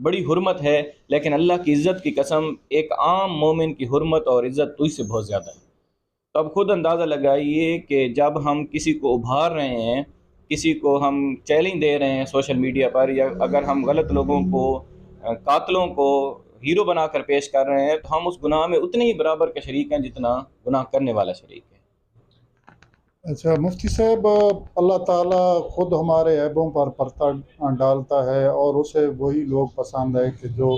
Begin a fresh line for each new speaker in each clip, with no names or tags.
بڑی حرمت ہے، لیکن اللہ کی عزت کی قسم ایک عام مومن کی حرمت اور عزت تو اس سے بہت زیادہ ہے۔ تو اب خود اندازہ لگائیے کہ جب ہم کسی کو ابھار رہے ہیں، کسی کو ہم چیلنج دے رہے ہیں سوشل میڈیا پر، یا اگر ہم غلط لوگوں کو، قاتلوں کو ہیرو بنا کر پیش کر رہے ہیں، تو ہم اس گناہ میں اتنے ہی برابر کے شریک ہیں جتنا گناہ کرنے والا شریک ہے۔
اچھا مفتی صاحب، اللہ تعالیٰ خود ہمارے عیبوں پر پردہ ڈالتا ہے، اور اسے وہی لوگ پسند ہے کہ جو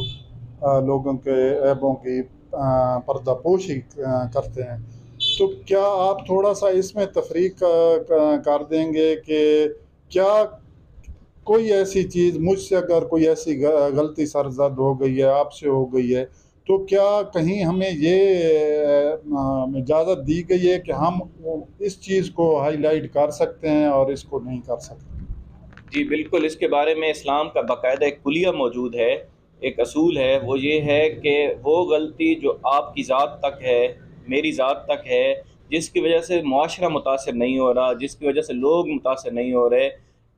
لوگوں کے عیبوں کی پردہ پوشی کرتے ہیں۔ تو کیا آپ تھوڑا سا اس میں تفریق کر دیں گے کہ کیا کوئی ایسی چیز مجھ سے اگر کوئی ایسی غلطی سرزد ہو گئی ہے، آپ سے ہو گئی ہے، تو کیا کہیں ہمیں یہ اجازت دی گئی ہے کہ ہم اس چیز کو ہائی لائٹ کر سکتے ہیں اور اس کو نہیں کر سکتے؟
جی بالکل، اس کے بارے میں اسلام کا باقاعدہ ایک کلیہ موجود ہے، ایک اصول ہے، وہ یہ ہے کہ وہ غلطی جو آپ کی ذات تک ہے، میری ذات تک ہے، جس کی وجہ سے معاشرہ متاثر نہیں ہو رہا، جس کی وجہ سے لوگ متاثر نہیں ہو رہے،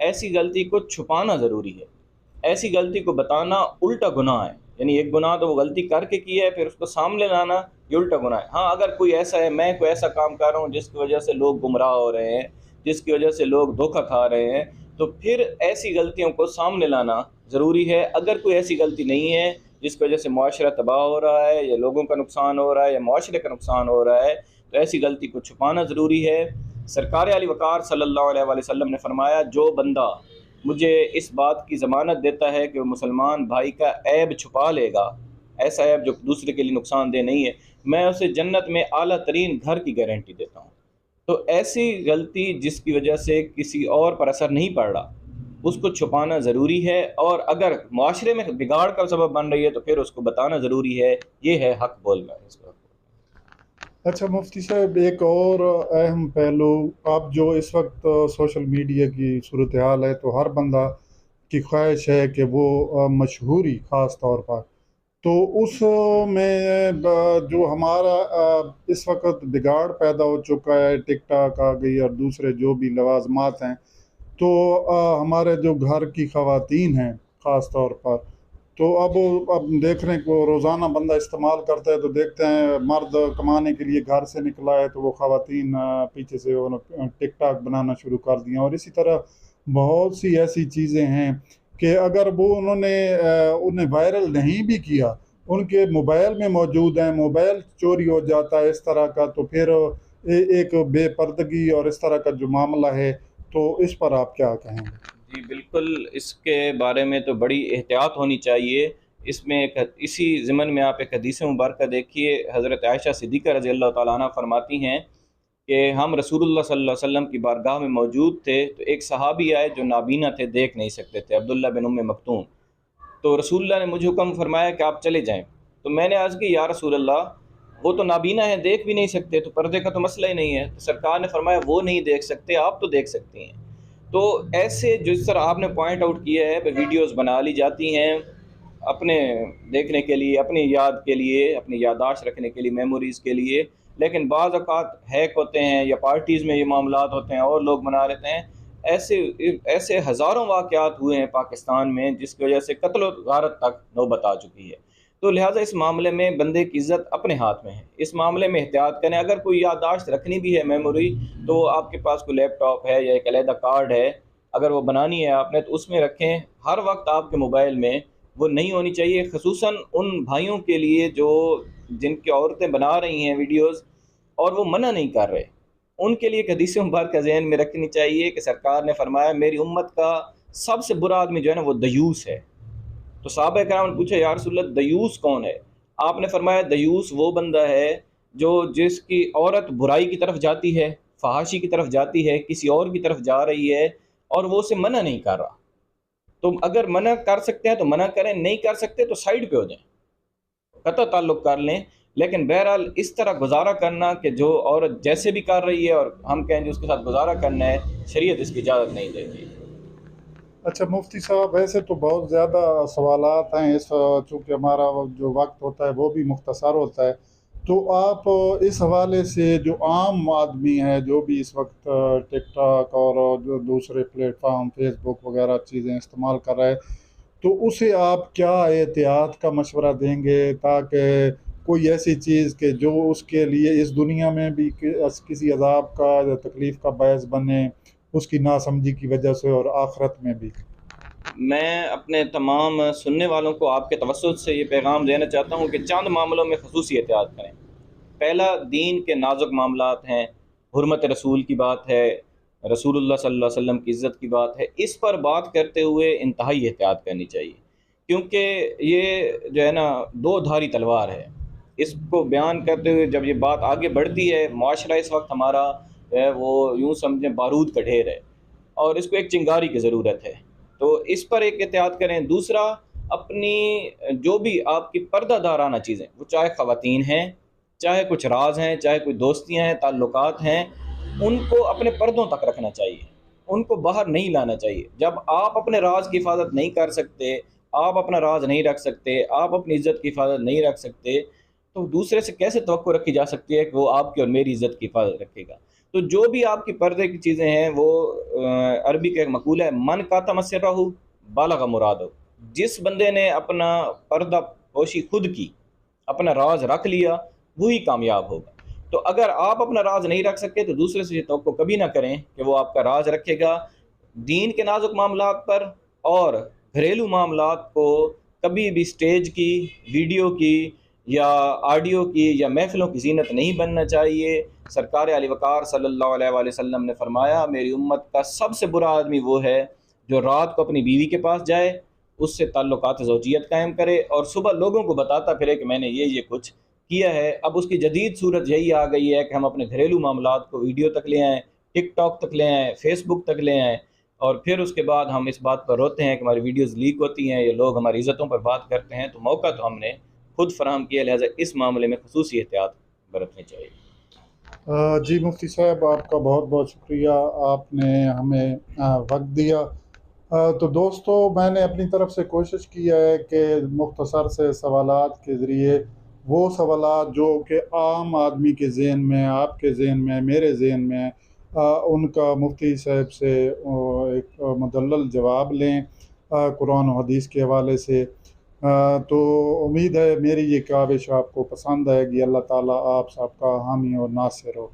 ایسی غلطی کو چھپانا ضروری ہے۔ ایسی غلطی کو بتانا الٹا گناہ ہے، یعنی ایک گناہ تو وہ غلطی کر کے کی ہے، پھر اس کو سامنے لانا یہ الٹا گناہ ہے۔ ہاں اگر کوئی ایسا ہے، میں کوئی ایسا کام کر رہا ہوں جس کی وجہ سے لوگ گمراہ ہو رہے ہیں، جس کی وجہ سے لوگ دھوکہ کھا رہے ہیں، تو پھر ایسی غلطیوں کو سامنے لانا ضروری ہے۔ اگر کوئی ایسی غلطی نہیں ہے جس کی وجہ سے معاشرہ تباہ ہو رہا ہے، یا لوگوں کا نقصان ہو رہا ہے، یا معاشرے کا نقصان ہو رہا ہے، تو ایسی غلطی کو چھپانا ضروری ہے۔ سرکار علی وقار صلی اللہ علیہ وآلہ وسلم نے فرمایا، جو بندہ مجھے اس بات کی ضمانت دیتا ہے کہ وہ مسلمان بھائی کا عیب چھپا لے گا، ایسا عیب جو دوسرے کے لیے نقصان دہ نہیں ہے، میں اسے جنت میں اعلیٰ ترین گھر کی گارنٹی دیتا ہوں۔ تو ایسی غلطی جس کی وجہ سے کسی اور پر اثر نہیں پڑ رہا، اس کو چھپانا ضروری ہے، اور اگر معاشرے میں بگاڑ کا سبب بن رہی ہے تو پھر اس کو بتانا ضروری ہے۔ یہ ہے حق بولنا اس پر۔
اچھا مفتی صاحب، ایک اور اہم پہلو، اب جو اس وقت سوشل میڈیا کی صورتحال ہے، تو ہر بندہ کی خواہش ہے کہ وہ مشہوری خاص طور پر، تو اس میں جو ہمارا اس وقت بگاڑ پیدا ہو چکا ہے، ٹک ٹاک آ گئی اور دوسرے جو بھی لوازمات ہیں، تو ہمارے جو گھر کی خواتین ہیں خاص طور پر، تو اب دیکھ رہے ہیں کہ روزانہ بندہ استعمال کرتا ہے، تو دیکھتے ہیں مرد کمانے کے لیے گھر سے نکلا ہے تو وہ خواتین پیچھے سے ٹک ٹاک بنانا شروع کر دیا، اور اسی طرح بہت سی ایسی چیزیں ہیں کہ اگر وہ انہیں وائرل نہیں بھی کیا، ان کے موبائل میں موجود ہیں، موبائل چوری ہو جاتا ہے اس طرح کا، تو پھر ایک بے پردگی اور اس طرح کا جو معاملہ ہے، تو اس پر آپ کیا کہیں گے؟
جی بالکل، اس کے بارے میں تو بڑی احتیاط ہونی چاہیے۔ اس میں اسی ضمن میں آپ ایک حدیث مبارکہ دیکھیے، حضرت عائشہ صدیقہ رضی اللہ تعالیٰ عنہ فرماتی ہیں کہ ہم رسول اللہ صلی اللہ علیہ وسلم کی بارگاہ میں موجود تھے، تو ایک صحابی آئے جو نابینا تھے، دیکھ نہیں سکتے تھے، عبداللہ بن ام مکتوم۔ تو رسول اللہ نے مجھے حکم فرمایا کہ آپ چلے جائیں۔ تو میں نے عرض کی، یا رسول اللہ، وہ تو نابینا ہیں، دیکھ بھی نہیں سکتے، تو پردے کا تو مسئلہ ہی نہیں ہے۔ تو سرکار نے فرمایا، وہ نہیں دیکھ سکتے، آپ تو دیکھ سکتی ہیں۔ تو ایسے جس طرح آپ نے پوائنٹ آؤٹ کیا ہے، ویڈیوز بنا لی جاتی ہیں اپنے دیکھنے کے لیے، اپنی یاد کے لیے، اپنی یادداشت رکھنے کے لیے، میموریز کے لیے، لیکن بعض اوقات ہیک ہوتے ہیں یا پارٹیز میں یہ معاملات ہوتے ہیں اور لوگ بنا لیتے ہیں۔ ایسے ہزاروں واقعات ہوئے ہیں پاکستان میں جس کی وجہ سے قتل و غارت تک نوبت آ چکی ہے۔ تو لہٰذا اس معاملے میں بندے کی عزت اپنے ہاتھ میں ہے، اس معاملے میں احتیاط کریں۔ اگر کوئی یادداشت رکھنی بھی ہے، میموری، تو آپ کے پاس کوئی لیپ ٹاپ ہے یا ایک علیحدہ کارڈ ہے، اگر وہ بنانی ہے آپ نے تو اس میں رکھیں۔ ہر وقت آپ کے موبائل میں وہ نہیں ہونی چاہیے، خصوصاً ان بھائیوں کے لیے جن کی عورتیں بنا رہی ہیں ویڈیوز اور وہ منع نہیں کر رہے، ان کے لیے ایک حدیث مبارکہ ذہن میں رکھنی چاہیے کہ سرکار نے فرمایا، میری امت کا سب سے برا آدمی جو ہے نا وہ دیوس ہے۔ تو صحابہ کرام نے پوچھا، یا رسول اللہ دیوس کون ہے؟ آپ نے فرمایا، دیوس وہ بندہ ہے جس کی عورت برائی کی طرف جاتی ہے، فحاشی کی طرف جاتی ہے، کسی اور کی طرف جا رہی ہے اور وہ اسے منع نہیں کر رہا۔ تو اگر منع کر سکتے ہیں تو منع کریں، نہیں کر سکتے تو سائڈ پہ ہو جائیں، قطع تعلق کر لیں۔ لیکن بہرحال اس طرح گزارا کرنا کہ جو عورت جیسے بھی کر رہی ہے اور ہم کہیں جو اس کے ساتھ گزارا کرنا ہے، شریعت اس کی اجازت نہیں دیتی۔
اچھا مفتی صاحب، ویسے تو بہت زیادہ سوالات ہیں، چونکہ ہمارا جو وقت ہوتا ہے وہ بھی مختصر ہوتا ہے، تو آپ اس حوالے سے جو عام آدمی ہے جو بھی اس وقت ٹک ٹاک اور جو دوسرے پلیٹ فارم، فیس بک وغیرہ چیزیں استعمال کر رہا ہے، تو اسے آپ کیا احتیاط کا مشورہ دیں گے تاکہ کوئی ایسی چیز کہ جو اس کے لیے اس دنیا میں بھی کسی عذاب کا یا تکلیف کا باعث بنے، اس کی ناسمجھی کی وجہ سے، اور آخرت میں بھی؟
میں اپنے تمام سننے والوں کو آپ کے توسط سے یہ پیغام دینا چاہتا ہوں کہ چند معاملوں میں خصوصی احتیاط کریں۔ پہلا، دین کے نازک معاملات ہیں، حرمت رسول کی بات ہے، رسول اللہ صلی اللہ علیہ وسلم کی عزت کی بات ہے، اس پر بات کرتے ہوئے انتہائی احتیاط کرنی چاہیے، کیونکہ یہ جو ہے نا دو دھاری تلوار ہے۔ اس کو بیان کرتے ہوئے جب یہ بات آگے بڑھتی ہے، معاشرہ اس وقت ہمارا جو ہے وہ یوں سمجھیں بارود کا ڈھیر ہے، اور اس کو ایک چنگاری کی ضرورت ہے، تو اس پر ایک احتیاط کریں۔ دوسرا، اپنی جو بھی آپ کی پردہ دارانہ چیزیں، وہ چاہے خواتین ہیں، چاہے کچھ راز ہیں، چاہے کوئی دوستیاں ہیں، تعلقات ہیں، ان کو اپنے پردوں تک رکھنا چاہیے، ان کو باہر نہیں لانا چاہیے۔ جب آپ اپنے راز کی حفاظت نہیں کر سکتے، آپ اپنا راز نہیں رکھ سکتے، آپ اپنی عزت کی حفاظت نہیں رکھ سکتے، تو دوسرے سے کیسے توقع رکھی جا سکتی ہے کہ وہ آپ کی اور میری عزت کی حفاظت رکھے گا؟ تو جو بھی آپ کی پردے کی چیزیں ہیں، وہ عربی کا ایک مقولہ ہے، من کاتم اسرہ بالغ مرادہ۔ جس بندے نے اپنا پردہ پوشی خود کی، اپنا راز رکھ لیا، وہی کامیاب ہوگا۔ تو اگر آپ اپنا راز نہیں رکھ سکتے تو دوسرے سے یہ توقع کبھی نہ کریں کہ وہ آپ کا راز رکھے گا۔ دین کے نازک معاملات پر اور گھریلو معاملات کو کبھی بھی سٹیج کی، ویڈیو کی یا آڈیو کی یا محفلوں کی زینت نہیں بننا چاہیے۔ سرکار علی وقار صلی اللہ علیہ وآلہ وسلم نے فرمایا، میری امت کا سب سے برا آدمی وہ ہے جو رات کو اپنی بیوی کے پاس جائے، اس سے تعلقات زوجیت قائم کرے اور صبح لوگوں کو بتاتا پھرے کہ میں نے یہ کچھ کیا ہے۔ اب اس کی جدید صورت یہی آ گئی ہے کہ ہم اپنے گھریلو معاملات کو ویڈیو تک لے آئیں، ٹک ٹاک تک لے آئیں، فیس بک تک لے آئیں، اور پھر اس کے بعد ہم اس بات پر روتے ہیں کہ ہماری ویڈیوز لیک ہوتی ہیں یا لوگ ہماری عزتوں پر بات کرتے ہیں۔ تو موقع تو ہم نے خود فراہم کیا، لہٰذا اس معاملے میں خصوصی احتیاط برتنی چاہیے۔
جی مفتی صاحب، آپ کا بہت بہت شکریہ، آپ نے ہمیں وقت دیا۔ تو دوستو، میں نے اپنی طرف سے کوشش کی ہے کہ مختصر سے سوالات کے ذریعے وہ سوالات جو کہ عام آدمی کے ذہن میں، آپ کے ذہن میں، میرے ذہن میں، ان کا مفتی صاحب سے ایک مدلل جواب لیں قرآن و حدیث کے حوالے سے۔ تو امید ہے میری یہ کاوش آپ کو پسند آئے گی۔ اللہ تعالیٰ آپ سب کا حامی اور ناصر ہو۔